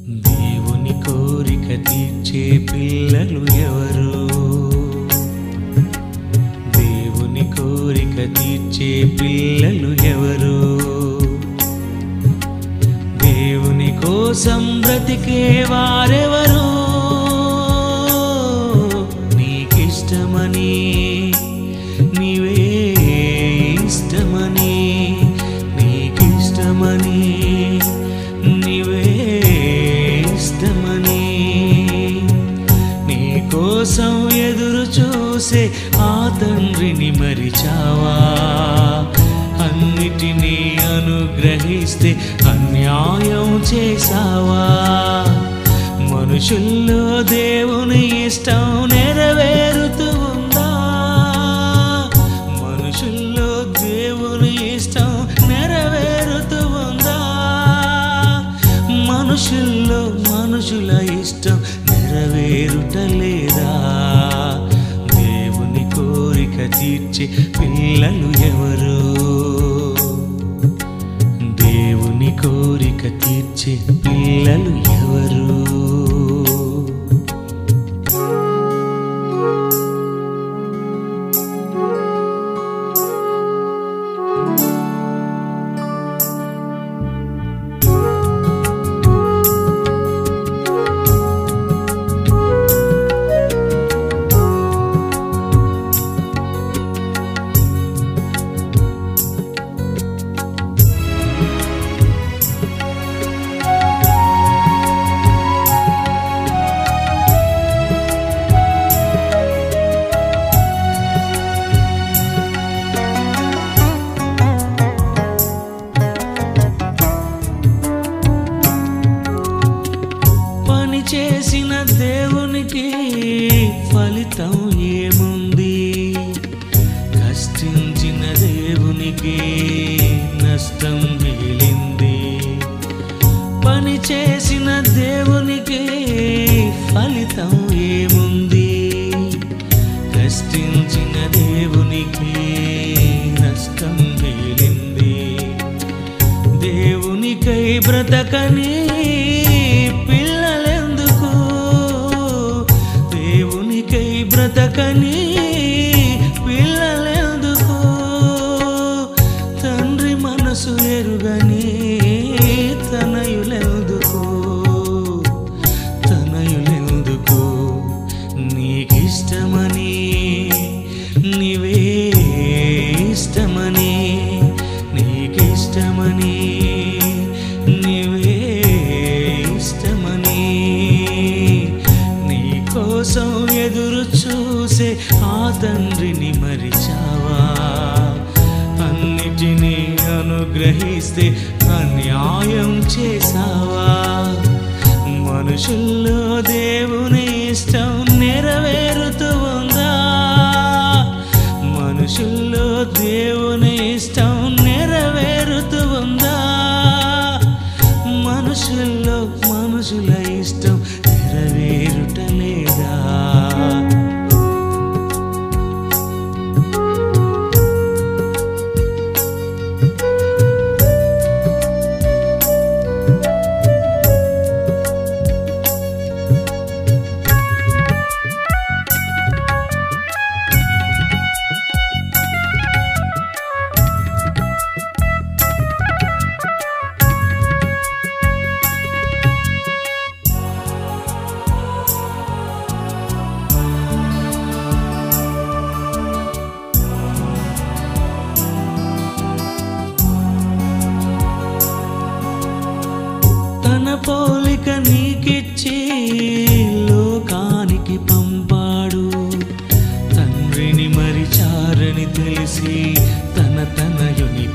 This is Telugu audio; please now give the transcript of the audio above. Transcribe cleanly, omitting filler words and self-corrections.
దేవుని కోరిక తీర్చే పిల్లలు ఎవరు? దేవుని కోరిక తీర్చే పిల్లలు ఎవరు? దేవుని కోసం బ్రతికే వారెవరు? నీకిష్టమని నీవే ఇష్టమని, నీకిష్టమని నీవే ఇష్టమని, నీ కోసం ఎదురు చూసే ఆ తండ్రిని మరిచావా? అన్నిటినీ అనుగ్రహిస్తే అన్యాయం చేసావా? మనుషుల్లో దేవుని ఇష్టం నెరవేరుతూ ఉందా? మనుషుల్లో దేవుని ఇష్టం నెరవేరుతూ ఉందా? మనుషుల్లో మనుషుల ఇష్టం నెరవేరుటలేదా? దేవుని కోరిక తీర్చే పిల్లలు ఎవరు? దేవుని కోరిక తీర్చే పిల్లలు ఎవరు? చేసిన దేవునికి ఫలితం ఏముంది? కష్టించిన దేవునికి నష్టం మిగిలింది. పని చేసిన దేవునికి ఫలితం ఏముంది? కష్టించిన దేవునికి నష్టం మిగిలింది. దేవునికై బ్రతకని బ్రతకని పిల్లలెందుకు? తండ్రి మనసు ఎరుగని తనయులెందుకు? తనయులెందుకు? నీకిష్టమని నీవే ఇష్టమని, నీకిష్టమని నీవే ఇష్టమని, నీ కోసం ఎదురు చూసే ఆ తండ్రిని మరిచావా? అన్నిటినీ అనుగ్రహిస్తే అన్యాయం చేసావా? మనుషుల్లో దేవుని ఇష్టం నెరవేరుతూ ఉందా? మనుషుల్లో దేవుని ఇష్టం నెరవేరుతూ ఉందా? మనుషుల్లో మనుషుల ఇష్టం నెరవేరుటలేదా? తన పోలిక నీకిచ్చి లోకానికి పంపాడు. తండ్రిని మరిచారని తెలిసి తన తనయుని